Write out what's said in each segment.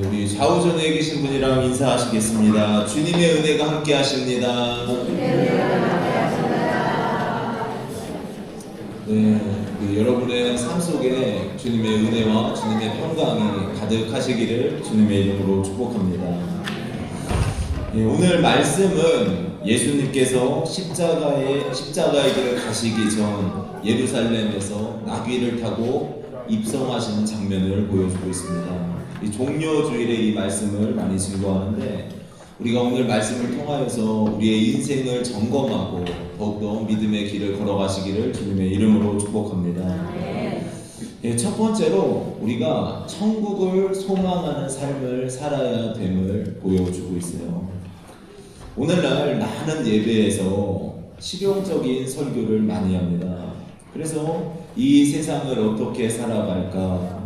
우리 좌우전에 계신 분이랑 인사하시겠습니다. 주님의 은혜가 함께 하십니다. 네, 여러분의 삶 속에 주님의 은혜와 주님의 평강이 가득하시기를 주님의 이름으로 축복합니다. 오늘 말씀은 예수님께서 십자가의 길을 가시기 전 예루살렘에서 나귀를 타고 입성하시는 장면을 보여주고 있습니다. 이 종료주일에 이 말씀을 많이 증거하는데, 우리가 오늘 말씀을 통하여서 우리의 인생을 점검하고 더욱더 믿음의 길을 걸어가시기를 주님의 이름으로 축복합니다. 첫 번째로 우리가 천국을 소망하는 삶을 살아야 됨을 보여주고 있어요. 오늘날 많은 예배에서 실용적인 설교를 많이 합니다. 그래서 이 세상을 어떻게 살아갈까,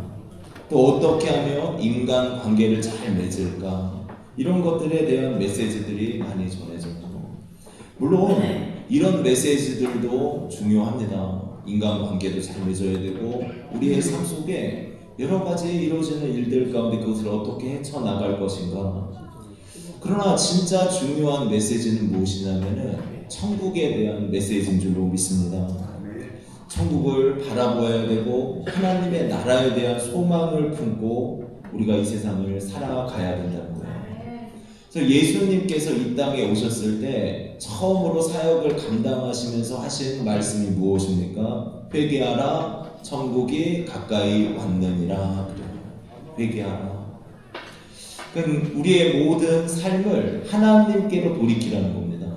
또 어떻게 하면 인간 관계를 잘 맺을까, 이런 것들에 대한 메시지들이 많이 전해져요. 물론 이런 메시지들도 중요합니다. 인간 관계도 잘 맺어야 되고, 우리의 삶 속에 여러 가지 이루어지는 일들 가운데 그것을 어떻게 헤쳐나갈 것인가. 그러나 진짜 중요한 메시지는 무엇이냐면은 천국에 대한 메시지인 줄로 믿습니다. 천국을 바라보아야 되고 하나님의 나라에 대한 소망을 품고 우리가 이 세상을 살아가야 된다는 거예요. 그래서 예수님께서 이 땅에 오셨을 때 처음으로 사역을 감당하시면서 하신 말씀이 무엇입니까? 회개하라, 천국이 가까이 왔느니라. 회개하라. 그러니까 우리의 모든 삶을 하나님께로 돌이키라는 겁니다.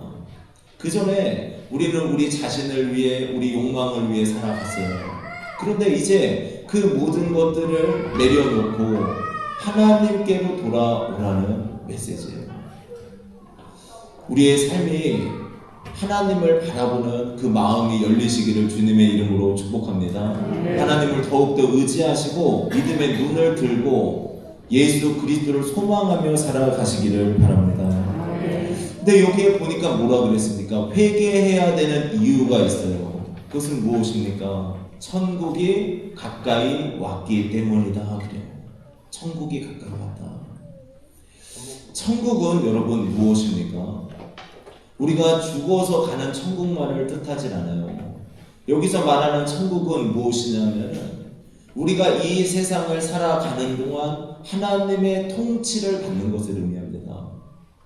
그 전에 우리는 우리 자신을 위해, 우리 욕망을 위해 살아갔어요. 그런데 이제 그 모든 것들을 내려놓고 하나님께로 돌아오라는 메시지예요. 우리의 삶이 하나님을 바라보는 그 마음이 열리시기를 주님의 이름으로 축복합니다. 하나님을 더욱더 의지하시고 믿음의 눈을 들고 예수 그리스도를 소망하며 살아가시기를 바랍니다. 근데 여기에 보니까 뭐라 그랬습니까? 회개해야 되는 이유가 있어요. 그것은 무엇입니까? 천국이 가까이 왔기 때문이다. 그래요. 천국이 가까이 왔다. 천국은 여러분 무엇입니까? 우리가 죽어서 가는 천국만을 뜻하진 않아요. 여기서 말하는 천국은 무엇이냐면 우리가 이 세상을 살아가는 동안 하나님의 통치를 받는 것을 의미합니다.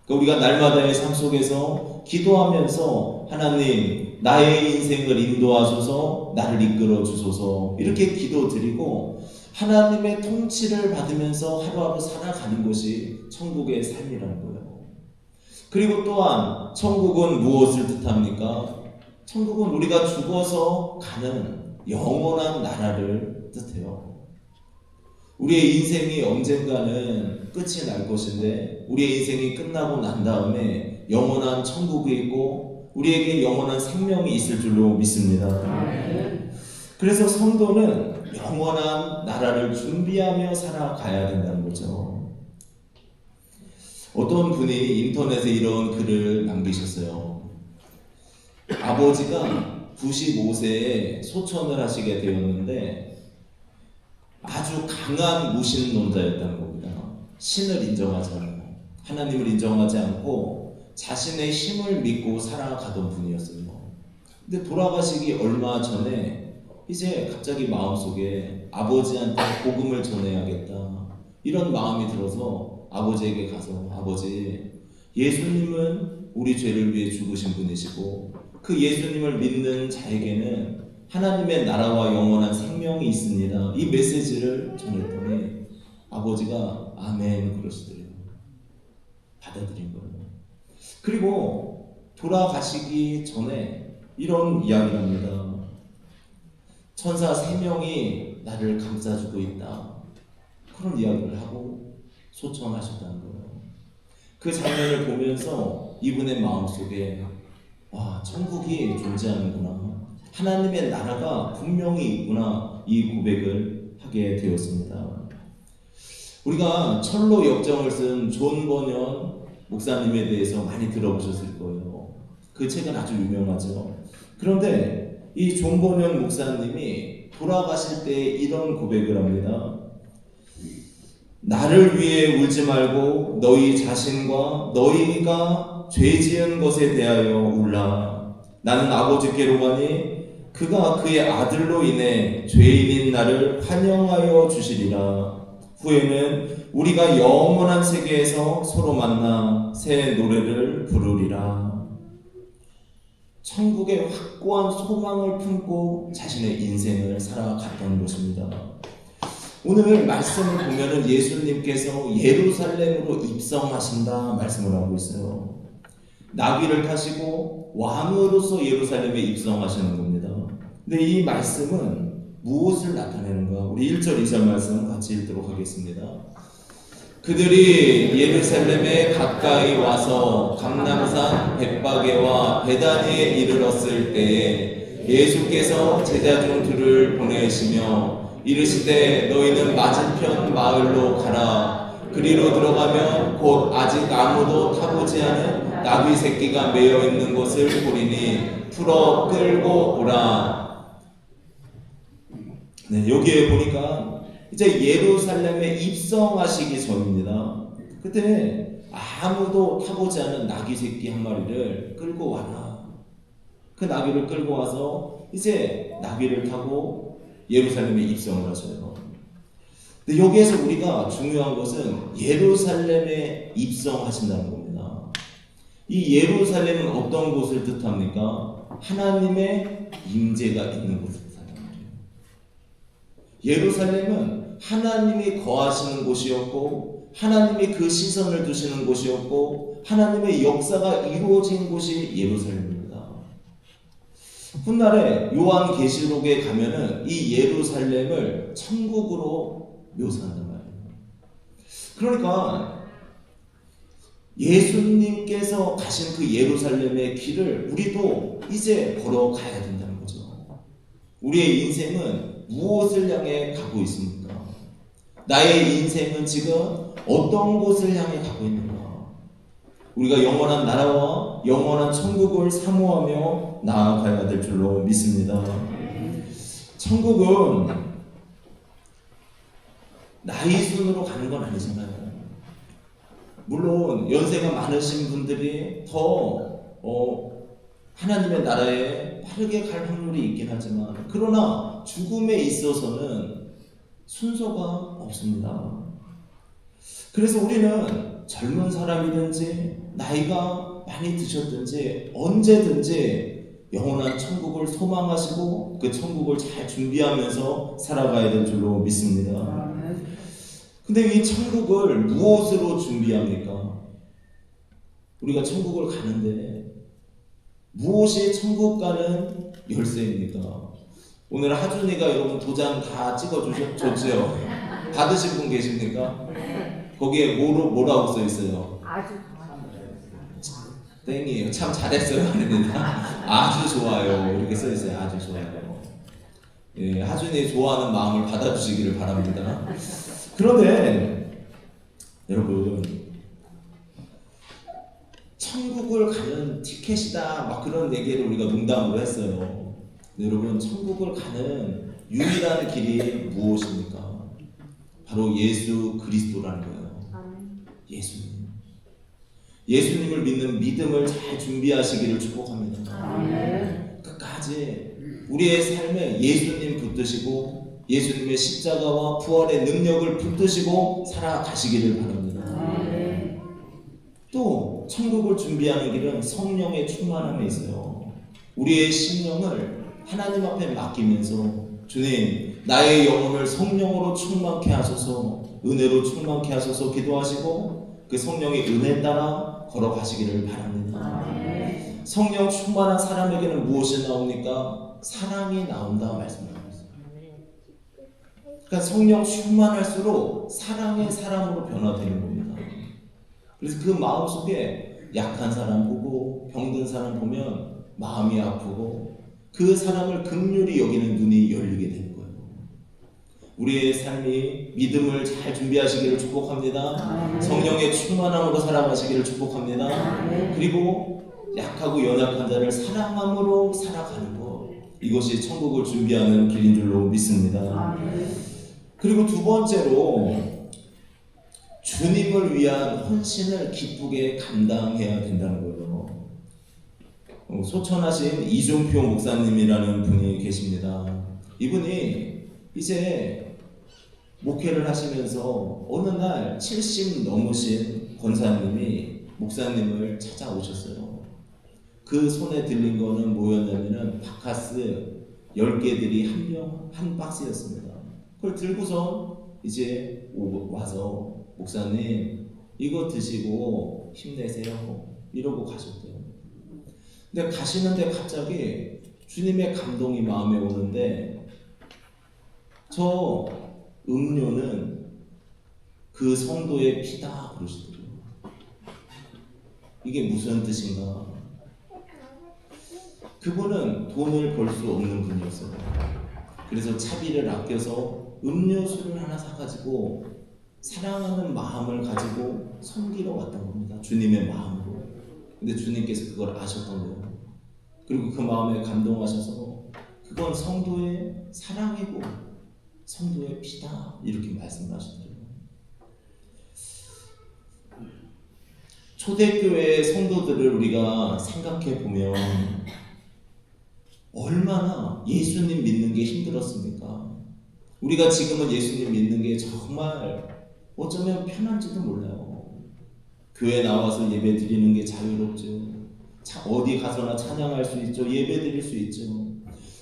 우리가 날마다의 삶 속에서 기도하면서 하나님 나의 인생을 인도하소서, 나를 이끌어 주소서, 이렇게 기도드리고 하나님의 통치를 받으면서 하루하루 살아가는 것이 천국의 삶이라는 거예요. 그리고 또한 천국은 무엇을 뜻합니까? 천국은 우리가 죽어서 가는 영원한 나라를 뜻해요. 우리의 인생이 언젠가는 끝이 날 것인데 우리의 인생이 끝나고 난 다음에 영원한 천국이 있고 우리에게 영원한 생명이 있을 줄로 믿습니다. 그래서 성도는 영원한 나라를 준비하며 살아가야 된다는 거죠. 어떤 분이 인터넷에 이런 글을 남기셨어요. 아버지가 95세에 소천을 하시게 되었는데 아주 강한 무신론자였다는 겁니다. 신을 인정하지 않고 하나님을 인정하지 않고 자신의 힘을 믿고 살아가던 분이었어요. 근데 돌아가시기 얼마 전에 이제 갑자기 마음속에 아버지한테 복음을 전해야겠다, 이런 마음이 들어서 아버지에게 가서, 아버지, 예수님은 우리 죄를 위해 죽으신 분이시고 그 예수님을 믿는 자에게는 하나님의 나라와 영원한 생명이 있습니다, 이 메시지를 전했더니 아버지가 아멘 그러시더래요. 받아들인 거예요. 그리고 돌아가시기 전에 이런 이야기를 합니다. 천사 3명이 나를 감싸주고 있다, 그런 이야기를 하고 소천하셨다는 거예요. 그 장면을 보면서 이분의 마음속에 천국이 존재하는구나, 하나님의 나라가 분명히 있구나, 이 고백을 하게 되었습니다. 우리가 철로 역정을 쓴 존 버년 목사님에 대해서 많이 들어보셨을 거예요. 그 책은 아주 유명하죠. 그런데 이 존 버년 목사님이 돌아가실 때 이런 고백을 합니다. 나를 위해 울지 말고 너희 자신과 너희가 죄 지은 것에 대하여 울라. 나는 아버지께로 가니 그가 그의 아들로 인해 죄인인 나를 환영하여 주시리라. 후에는 우리가 영원한 세계에서 서로 만나 새 노래를 부르리라. 천국의 확고한 소망을 품고 자신의 인생을 살아갔던 것입니다. 오늘 말씀을 보면은 예수님께서 예루살렘으로 입성하신다 말씀을 하고 있어요. 나귀를 타시고 왕으로서 예루살렘에 입성하시는 겁니다. 근데 이 말씀은 무엇을 나타내는가? 우리 1절 2절 말씀 같이 읽도록 하겠습니다. 그들이 예루살렘에 가까이 와서 감람산 벳바게와 베다니에 이르렀을 때에 예수께서 제자 중 둘을 보내시며 이르시되 너희는 맞은편 마을로 가라. 그리로 들어가면 곧 아직 아무도 타보지 않은 나귀 새끼가 매여 있는 것을 보리니 풀어 끌고 오라. 네, 여기에 보니까 이제 예루살렘에 입성하시기 전입니다. 그때 아무도 타보지 않은 나귀 새끼 한 마리를 끌고 와라. 그 나귀를 끌고 와서 이제 나귀를 타고 예루살렘에 입성을 하셔요. 근데 여기에서 우리가 중요한 것은 예루살렘에 입성하신다는 겁니다. 이 예루살렘은 어떤 곳을 뜻합니까? 하나님의 임재가 있는 곳을 뜻하는 거예요. 예루살렘은 하나님이 거하시는 곳이었고 하나님이 그 시선을 두시는 곳이었고 하나님의 역사가 이루어진 곳이 예루살렘입니다. 훗날에 요한계시록에 가면은 이 예루살렘을 천국으로 묘사한단 말이에요. 그러니까 예수님께서 가신 그 예루살렘의 길을 우리도 이제 걸어가야 된다는 거죠. 우리의 인생은 무엇을 향해 가고 있습니까? 나의 인생은 지금 어떤 곳을 향해 가고 있는가? 우리가 영원한 나라와 영원한 천국을 사모하며 나아가야 될 줄로 믿습니다. 천국은 나이 순으로 가는 건 아니잖아요. 물론 연세가 많으신 분들이 더 하나님의 나라에 빠르게 갈 확률이 있긴 하지만 그러나 죽음에 있어서는 순서가 없습니다. 그래서 우리는 젊은 사람이든지 나이가 많이 드셨든지 언제든지 영원한 천국을 소망하시고 그 천국을 잘 준비하면서 살아가야 될 줄로 믿습니다. 근데 이 천국을 무엇으로 준비합니까? 우리가 천국을 가는데 무엇이 천국 가는 열쇠입니까? 오늘 하준이가 여러분 도장 다 찍어주셨죠? 받으신 분 계십니까? 거기에 뭐라고 써 있어요? 아주 땡이에요. 참 잘했어요. 아닙니다. 아주 좋아요. 이렇게 써 있어요. 아주 좋아요. 예, 하준이 좋아하는 마음을 받아주시기를 바랍니다. 그런데 여러분 천국을 가는 티켓이다 막 그런 얘기를 우리가 농담으로 했어요. 여러분 천국을 가는 유일한 길이 무엇입니까? 바로 예수 그리스도라는 거예요. 예수님. 예수님을 믿는 믿음을 잘 준비하시기를 축복합니다. 끝까지 우리의 삶에 예수님 붙드시고 예수님의 십자가와 부활의 능력을 붙드시고 살아가시기를 바랍니다. 또 천국을 준비하는 길은 성령의 충만함에 있어요. 우리의 심령을 하나님 앞에 맡기면서 주님 나의 영혼을 성령으로 충만케 하소서 은혜로 충만케 하소서 기도하시고 그 성령의 은혜 따라 걸어가시기를 바랍니다. 성령 충만한 사람에게는 무엇이 나옵니까? 사랑이 나온다 말씀합니다. 그러니까 성령 충만할수록 사랑의 사람으로 변화되는 겁니다. 그래서 그 마음속에 약한 사람 보고 병든 사람 보면 마음이 아프고 그 사람을 긍휼히 여기는 눈이 열리게 되는 거예요. 우리의 삶이 믿음을 잘 준비하시기를 축복합니다. 성령의 충만함으로 살아가시기를 축복합니다. 그리고 약하고 연약한 자를 사랑함으로 살아가는 것, 이것이 천국을 준비하는 길인 줄로 믿습니다. 그리고 두 번째로 주님을 위한 헌신을 기쁘게 감당해야 된다는 거예요. 소천하신 이종표 목사님이라는 분이 계십니다. 이분이 이제 목회를 하시면서 어느 날 70 넘으신 권사님이 목사님을 찾아오셨어요. 그 손에 들린 거는 뭐였냐면은 바카스 10개들이 한 박스였습니다. 그걸 들고서 이제 와서 목사님 이거 드시고 힘내세요 이러고 가셨대요. 근데 가시는데 갑자기 주님의 감동이 마음에 오는데 저 음료는 그 성도의 피다 그러시더라고요. 이게 무슨 뜻인가? 그분은 돈을 벌 수 없는 분이었어요. 그래서 차비를 아껴서 음료수를 하나 사가지고 사랑하는 마음을 가지고 섬기러 왔던 겁니다. 주님의 마음으로. 근데 주님께서 그걸 아셨던 거예요. 그리고 그 마음에 감동하셔서 그건 성도의 사랑이고 성도의 피다 이렇게 말씀을 하시더라고요. 초대교회 성도들을 우리가 생각해 보면 얼마나 예수님 믿는 게 힘들었습니까? 우리가 지금은 예수님 믿는 게 정말 어쩌면 편한지도 몰라요. 교회 나와서 예배 드리는 게 자유롭죠. 어디 가서나 찬양할 수 있죠. 예배 드릴 수 있죠.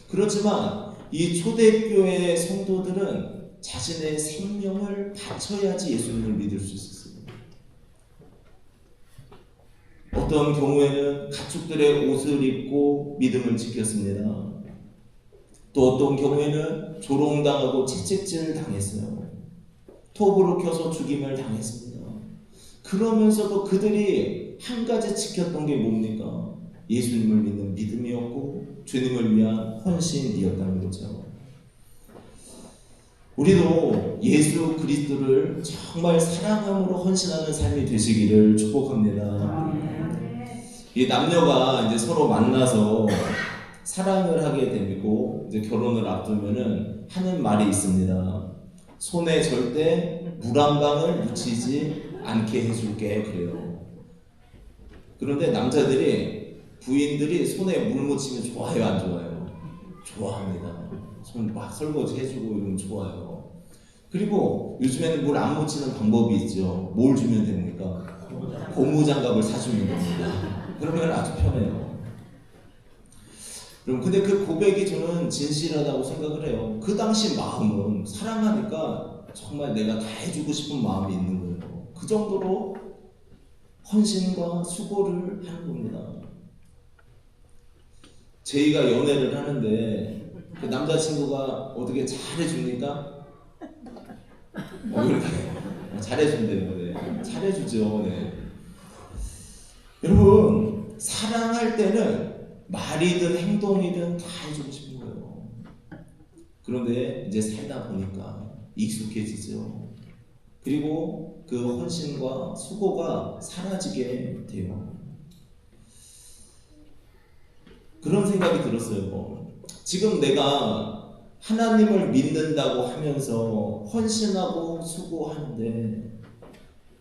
그렇지만 이 초대교회 성도들은 자신의 생명을 바쳐야지 예수님을 믿을 수 있었어요. 어떤 경우에는 가축들의 옷을 입고 믿음을 지켰습니다. 또 어떤 경우에는 조롱당하고 채찍질 당했어요. 톱으로 켜서 죽임을 당했습니다. 그러면서도 그들이 한 가지 지켰던 게 뭡니까? 예수님을 믿는 믿음이었고 주님을 위한 헌신이었다는 거죠. 우리도 예수 그리스도를 정말 사랑함으로 헌신하는 삶이 되시기를 축복합니다. 이 남녀가 이제 서로 만나서 사랑을 하게 되고 이제 결혼을 앞두면은 하는 말이 있습니다. 손에 절대 물 한 방울 묻히지 않게 해줄게 그래요. 그런데 남자들이 부인들이 손에 물 묻히면 좋아요 안 좋아요? 좋아합니다. 손 막 설거지 해주고 이러면 좋아요. 그리고 요즘에는 물 안 묻히는 방법이 있죠. 뭘 주면 됩니까? 고무장갑을 사주면 됩니다. 그러면 아주 편해요. 근데 그 고백이 저는 진실하다고 생각을 해요. 그 당시 마음은 사랑하니까 정말 내가 다 해주고 싶은 마음이 있는 거예요. 그 정도로 헌신과 수고를 하는 겁니다. 저희가 연애를 하는데 그 남자친구가 어떻게 잘해줍니까? 이렇게 잘해준대요. 네. 잘해주죠. 네. 여러분 사랑할 때는 말이든 행동이든 다 해주고 싶은 거예요. 그런데 이제 살다 보니까 익숙해지죠. 그리고 그 헌신과 수고가 사라지게 돼요. 그런 생각이 들었어요. 지금 내가 하나님을 믿는다고 하면서 헌신하고 수고하는데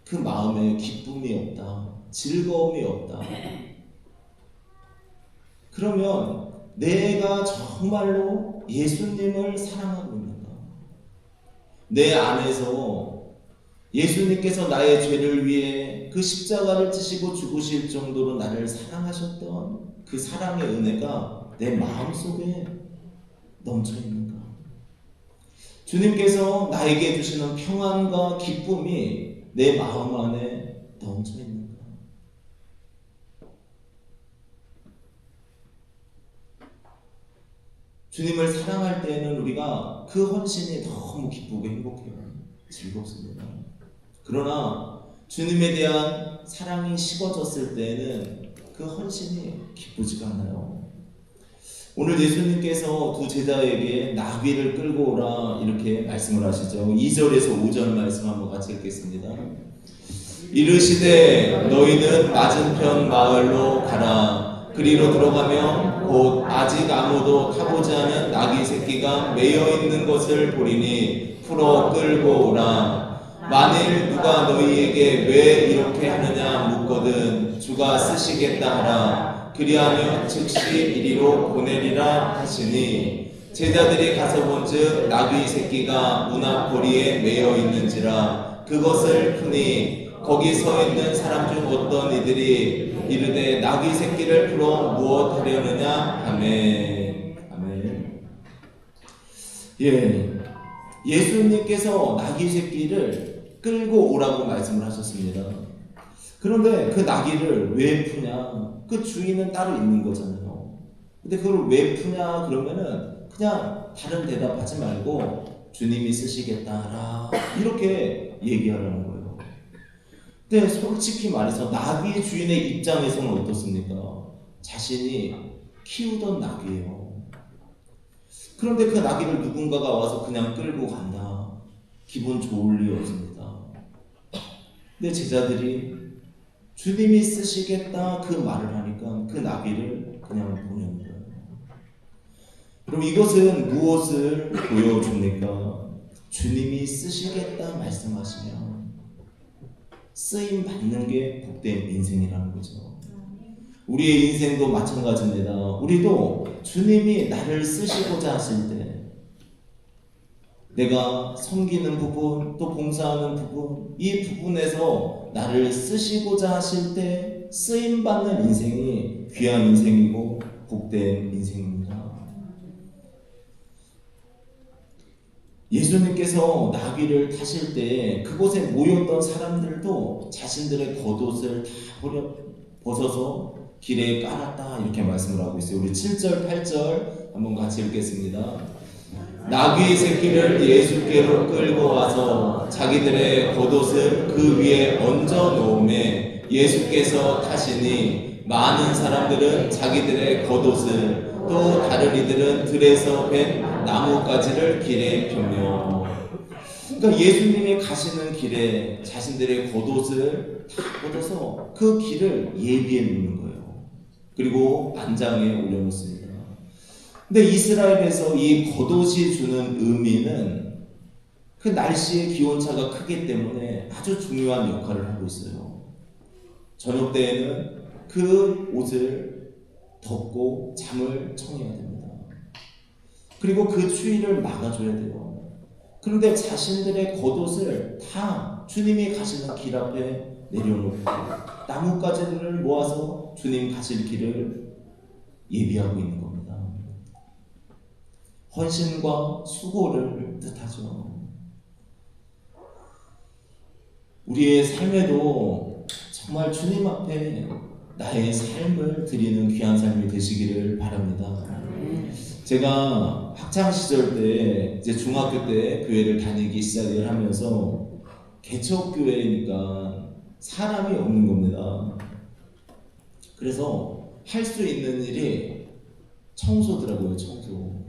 그 마음에 기쁨이 없다, 즐거움이 없다. 그러면 내가 정말로 예수님을 사랑하고 있는가? 내 안에서 예수님께서 나의 죄를 위해 그 십자가를 지시고 죽으실 정도로 나를 사랑하셨던 그 사랑의 은혜가 내 마음속에 넘쳐 있는가? 주님께서 나에게 주시는 평안과 기쁨이 내 마음 안에 넘쳐 있는가? 주님을 사랑할 때는 우리가 그 헌신이 너무 기쁘고 행복해요. 즐겁습니다. 그러나 주님에 대한 사랑이 식어졌을 때는 그 헌신이 기쁘지가 않아요. 오늘 예수님께서 두 제자에게 나귀를 끌고 오라 이렇게 말씀을 하시죠. 2절에서 5절 말씀 한번 같이 읽겠습니다. 이르시되 너희는 맞은편 마을로 가라. 그리로 들어가면 곧 아직 아무도 타보지 않은 나귀 새끼가 매여 있는 것을 보리니 풀어 끌고 오라. 만일 누가 너희에게 왜 이렇게 하느냐 묻거든 주가 쓰시겠다 하라. 그리하면 즉시 이리로 보내리라 하시니 제자들이 가서 본즉 나귀 새끼가 문 앞 고리에 매여 있는지라. 그것을 푸니 거기 서 있는 사람 중 어떤 이들이 이르되 나귀 새끼를 풀어 무엇 하려느냐 하매. 아멘. 예, 예수님께서 나귀 새끼를 끌고 오라고 말씀을 하셨습니다. 그런데 그 나귀를 왜 푸냐? 그 주인은 따로 있는 거잖아요. 근데 그걸 왜 푸냐 그러면은 그냥 다른 대답하지 말고 주님이 쓰시겠다 하라 이렇게 얘기하라는 거예요. 근데 솔직히 말해서 나귀 주인의 입장에서는 어떻습니까? 자신이 키우던 나귀예요. 그런데 그 나귀를 누군가가 와서 그냥 끌고 간다. 기분 좋을 리 없습니다. 근데 제자들이 주님이 쓰시겠다 그 말을 하니까 그 나귀를 그냥 보내는 거예요. 그럼 이것은 무엇을 보여줍니까? 주님이 쓰시겠다 말씀하시면 쓰임 받는 게 복된 인생이라는 거죠. 우리의 인생도 마찬가지입니다. 우리도 주님이 나를 쓰시고자 하실 때 내가 섬기는 부분 또 봉사하는 부분 이 부분에서 나를 쓰시고자 하실 때 쓰임받는 인생이 귀한 인생이고 복된 인생입니다. 예수님께서 나귀를 타실 때 그곳에 모였던 사람들도 자신들의 겉옷을 다 벗어서 길에 깔았다 이렇게 말씀을 하고 있어요. 우리 7절 8절 한번 같이 읽겠습니다. 나귀 새끼를 예수께로 끌고 와서 자기들의 겉옷을 그 위에 얹어 놓음에 예수께서 타시니 많은 사람들은 자기들의 겉옷을 또 다른 이들은 들에서 벤 나뭇가지를 길에 펴며. 그러니까 예수님이 가시는 길에 자신들의 겉옷을 다 걷어서 그 길을 예비해 놓는 거예요. 그리고 안장에 올려놓습니다. 근데 이스라엘에서 이 겉옷이 주는 의미는 그 날씨의 기온차가 크기 때문에 아주 중요한 역할을 하고 있어요. 저녁 때에는 그 옷을 덮고 잠을 청해야 됩니다. 그리고 그 추위를 막아줘야 돼요. 그런데 자신들의 겉옷을 다 주님이 가시는 길 앞에 내려놓고 나뭇가지들을 모아서 주님 가실 길을 예비하고 있는 겁니다. 헌신과 수고를 뜻하죠. 우리의 삶에도 정말 주님 앞에 나의 삶을 드리는 귀한 삶이 되시기를 바랍니다. 제가 학창 시절 때 이제 중학교 때 교회를 다니기 시작을 하면서 개척 교회니까 사람이 없는 겁니다. 그래서 할 수 있는 일이 청소더라고요. 청소.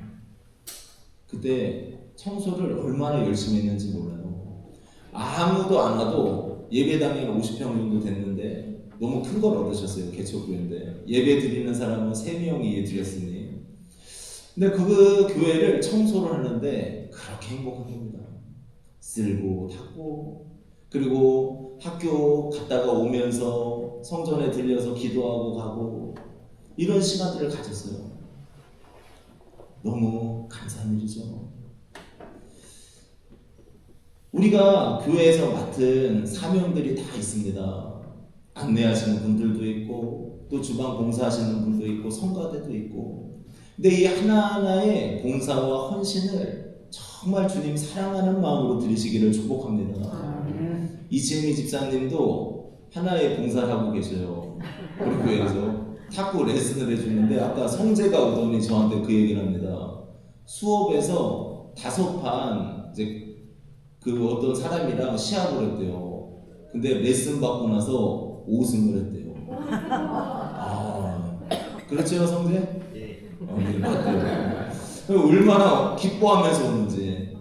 그때 청소를 얼마나 열심히 했는지 몰라요. 아무도 안 와도 예배당에 50평 정도 됐는데 너무 큰 걸 얻으셨어요. 개척교회인데 예배 드리는 사람은 3명이 드렸으니. 근데 그 교회를 청소를 하는데 그렇게 행복한 겁니다. 쓸고 닦고 그리고 학교 갔다가 오면서 성전에 들려서 기도하고 가고 이런 시간들을 가졌어요. 너무 감사한 일이죠. 우리가 교회에서 맡은 사명들이 다 있습니다. 안내하시는 분들도 있고 또 주방 봉사하시는 분도 있고 성가대도 있고. 근데 이 하나하나의 봉사와 헌신을 정말 주님 사랑하는 마음으로 드리시기를 축복합니다. 이지은이 집사님도 하나의 봉사를 하고 계셔요. 우리 교회에서 탁구 레슨을 해주는데 아까 성재가 오더니 저한테 그 얘기를 합니다. 수업에서 5판 이제 그 어떤 사람이랑 시합을 했대요. 근데 레슨 받고 나서 5승을 했대요. 아, 그렇죠 성재? 네, 맞대요. 얼마나 기뻐하면서 오는지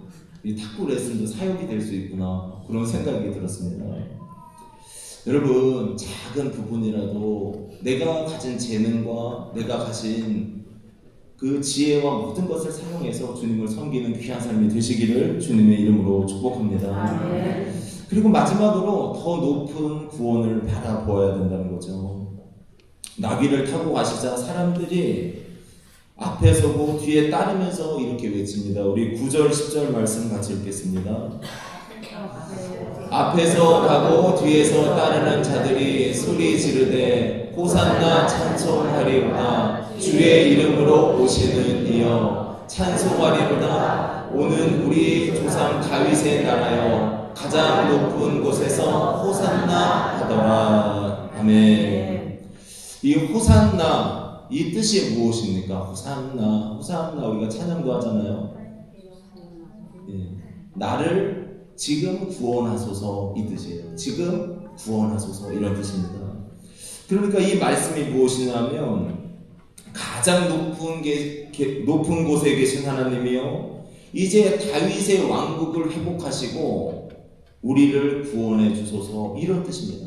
이 탁구 레슨도 사역이 될 수 있구나 그런 생각이 들었습니다. 여러분 작은 부분이라도 내가 가진 재능과 내가 가진 그 지혜와 모든 것을 사용해서 주님을 섬기는 귀한 삶이 되시기를 주님의 이름으로 축복합니다. 그리고 마지막으로 더 높은 구원을 바라보아야 된다는 거죠. 나귀를 타고 가시자 사람들이 앞에 서고 뒤에 따르면서 이렇게 외칩니다. 우리 9절 10절 말씀 같이 읽겠습니다. 앞에서 가고 뒤에서 따르는 자들이 소리 지르되 호산나 찬송하리로다. 주의 이름으로 오시는 이여 찬송하리로다. 오는 우리 조상 다윗의 나라여 가장 높은 곳에서 호산나 하더라. 아멘. 이 호산나, 이 뜻이 무엇입니까? 호산나 우리가 찬양도 하잖아요. 예. 나를 지금 구원하소서, 이 뜻이에요. 지금 구원하소서, 이런 뜻입니다. 그러니까 이 말씀이 무엇이냐면 가장 높은 곳에 계신 하나님이요, 이제 다윗의 왕국을 회복하시고 우리를 구원해 주소서, 이런 뜻입니다.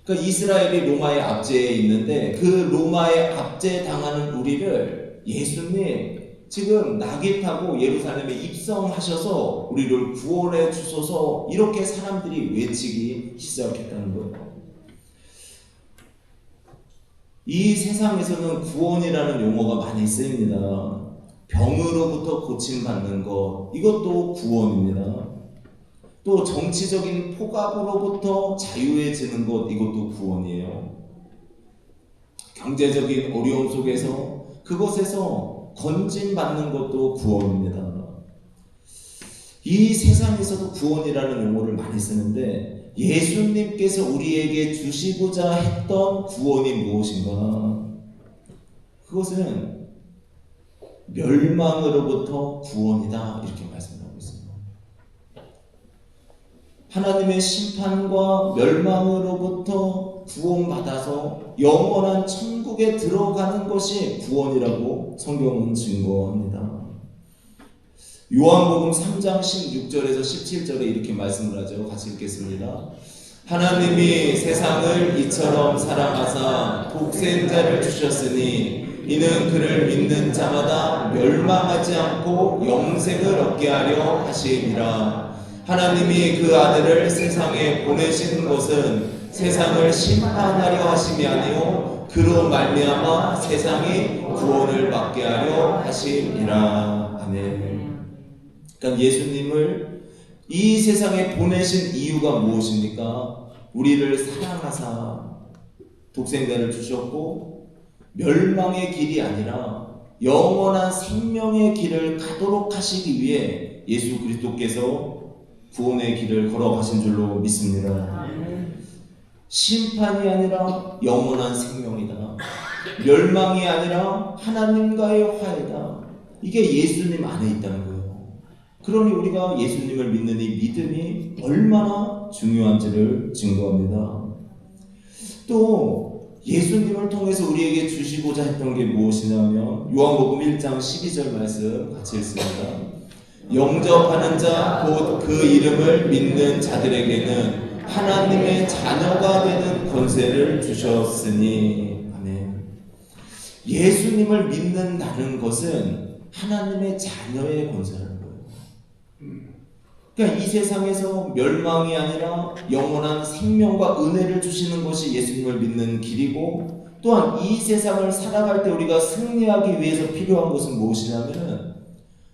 그러니까 이스라엘이 로마의 압제에 있는데 그 로마의 압제 당하는 우리를 예수님 지금 나귀 타고 예루살렘에 입성하셔서 우리를 구원해 주소서, 이렇게 사람들이 외치기 시작했다는 거예요. 이 세상에서는 구원이라는 용어가 많이 쓰입니다. 병으로부터 고침받는 것, 이것도 구원입니다. 또 정치적인 폭압으로부터 자유해지는 것, 이것도 구원이에요. 경제적인 어려움 속에서 그것에서 건진받는 것도 구원입니다. 이 세상에서도 구원이라는 용어를 많이 쓰는데 예수님께서 우리에게 주시고자 했던 구원이 무엇인가? 그것은 멸망으로부터 구원이다, 이렇게 말씀하고 있습니다. 하나님의 심판과 멸망으로부터 구원받아서 영원한 천국에 들어가는 것이 구원이라고 성경은 증거합니다. 요한복음 3장 16절에서 17절에 이렇게 말씀을 하죠. 같이 읽겠습니다. 하나님이 세상을 이처럼 사랑하사 독생자를 주셨으니 이는 그를 믿는 자마다 멸망하지 않고 영생을 얻게 하려 하심이라. 하나님이 그 아들을 세상에 보내신 것은 세상을 심판하려 하심이 아니요 그로 말미암아 세상이 구원을 받게 하려 하심이라. 아멘. 그러니까 예수님을 이 세상에 보내신 이유가 무엇입니까? 우리를 사랑하사 독생자를 주셨고 멸망의 길이 아니라 영원한 생명의 길을 가도록 하시기 위해 예수 그리스도께서 구원의 길을 걸어가신 줄로 믿습니다. 심판이 아니라 영원한 생명이다. 멸망이 아니라 하나님과의 화해다. 이게 예수님 안에 있다는 거예요. 그러니 우리가 예수님을 믿는 이 믿음이 얼마나 중요한지를 증거합니다. 또 예수님을 통해서 우리에게 주시고자 했던 게 무엇이냐면 요한복음 1장 12절 말씀 같이 읽습니다. 영접하는 자 곧 그 이름을 믿는 자들에게는 하나님의 자녀가 되는 권세를 주셨으니. 아멘. 예수님을 믿는다는 것은 하나님의 자녀의 권세라는 거예요. 그러니까 이 세상에서 멸망이 아니라 영원한 생명과 은혜를 주시는 것이 예수님을 믿는 길이고, 또한 이 세상을 살아갈 때 우리가 승리하기 위해서 필요한 것은 무엇이냐면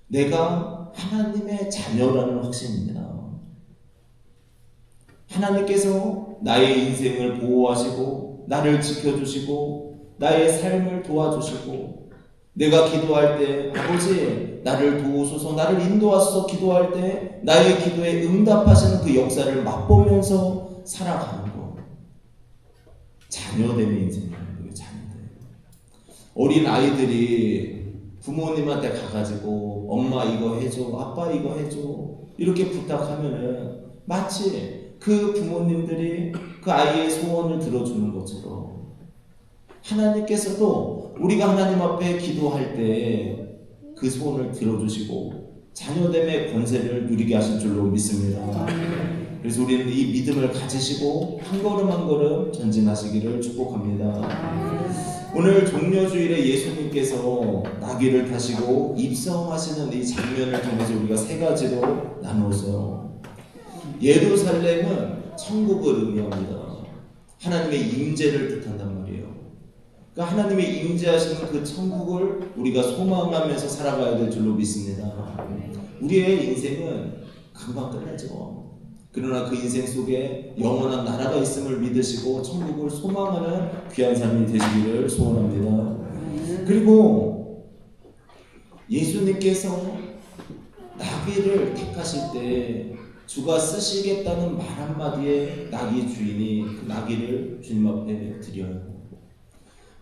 내가 하나님의 자녀라는 확신입니다. 하나님께서 나의 인생을 보호하시고 나를 지켜주시고 나의 삶을 도와주시고, 내가 기도할 때 아버지 나를 도우소서, 나를 인도하소서 기도할 때 나의 기도에 응답하시는 그 역사를 맛보면서 살아가는 것. 자녀됨의 인생이라는 거예요. 자녀됨. 어린 아이들이 부모님한테 가가지고 엄마 이거 해줘, 아빠 이거 해줘 이렇게 부탁하면은 마치 그 부모님들이 그 아이의 소원을 들어주는 것처럼 하나님께서도 우리가 하나님 앞에 기도할 때 그 소원을 들어주시고 자녀됨의 권세를 누리게 하실 줄로 믿습니다. 그래서 우리는 이 믿음을 가지시고 한 걸음 한 걸음 전진하시기를 축복합니다. 오늘 종려주일에 예수님께서 나귀를 타시고 입성하시는 이 장면을 통해서 우리가 세 가지로 나누었어요. 예루살렘은 천국을 의미합니다. 하나님의 임재를 뜻한단 말이에요. 그러니까 하나님의 임재하시는 그 천국을 우리가 소망하면서 살아가야 될 줄로 믿습니다. 우리의 인생은 금방 끝나죠. 그러나 그 인생 속에 영원한 나라가 있음을 믿으시고 천국을 소망하는 귀한 삶이 되시기를 소원합니다. 그리고 예수님께서 나귀를 택하실 때 주가 쓰시겠다는 말 한마디에 나귀 주인이 그 나귀를 주님 앞에 드려요.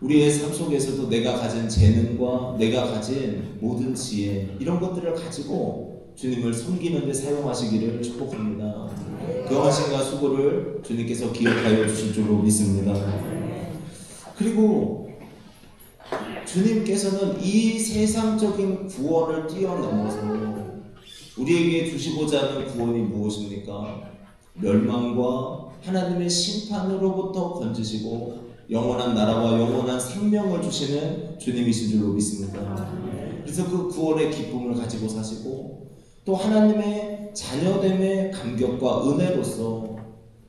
우리의 삶 속에서도 내가 가진 재능과 내가 가진 모든 지혜 이런 것들을 가지고 주님을 섬기는 데 사용하시기를 축복합니다. 그 헌신과 수고를 주님께서 기억하여 주실 줄로 믿습니다. 그리고 주님께서는 이 세상적인 구원을 뛰어넘어서 우리에게 주시고자 하는 구원이 무엇입니까? 멸망과 하나님의 심판으로부터 건지시고 영원한 나라와 영원한 생명을 주시는 주님이신 줄로 믿습니다. 그래서 그 구원의 기쁨을 가지고 사시고 또 하나님의 자녀됨의 감격과 은혜로서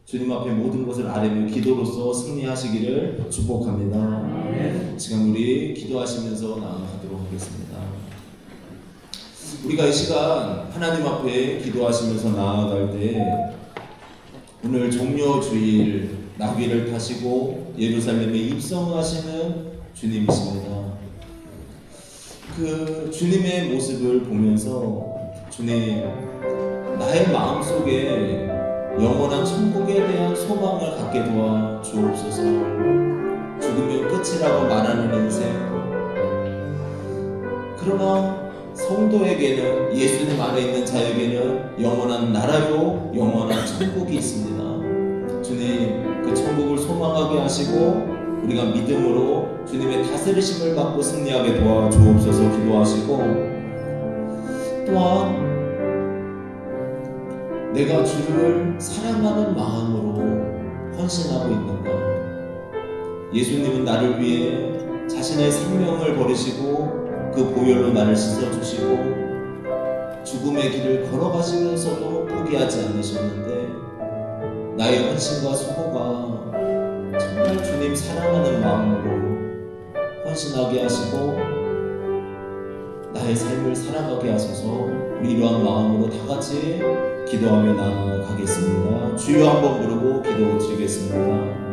주님 앞에 모든 것을 아뢰며 기도로서 승리하시기를 축복합니다. 지금 우리 기도하시면서 나아가도록 하겠습니다. 우리가 이 시간 하나님 앞에 기도하시면서 나아갈 때 오늘 종려주일 나귀를 타시고 예루살렘에 입성하시는 주님이십니다. 그 주님의 모습을 보면서 주님, 나의 마음속에 영원한 천국에 대한 소망을 갖게 도와 주옵소서. 죽으면 끝이라고 말하는 인생, 그러나 성도에게는, 예수님 안에 있는 자에게는 영원한 나라요 영원한 천국이 있습니다. 주님, 그 천국을 소망하게 하시고 우리가 믿음으로 주님의 다스리심을 받고 승리하게 도와 주옵소서. 기도하시고 또한 내가 주를 사랑하는 마음으로 헌신하고 있는가? 예수님은 나를 위해 자신의 생명을 버리시고 그 보혈로 나를 씻어주시고 죽음의 길을 걸어가시면서도 포기하지 않으셨는데 나의 헌신과 수고가 정말 주님 사랑하는 마음으로 헌신하게 하시고 나의 삶을 살아가게 하소서. 우리 이러한 마음으로 다 같이 기도하며 나아가겠습니다. 주여 한번 부르고 기도 드리겠습니다.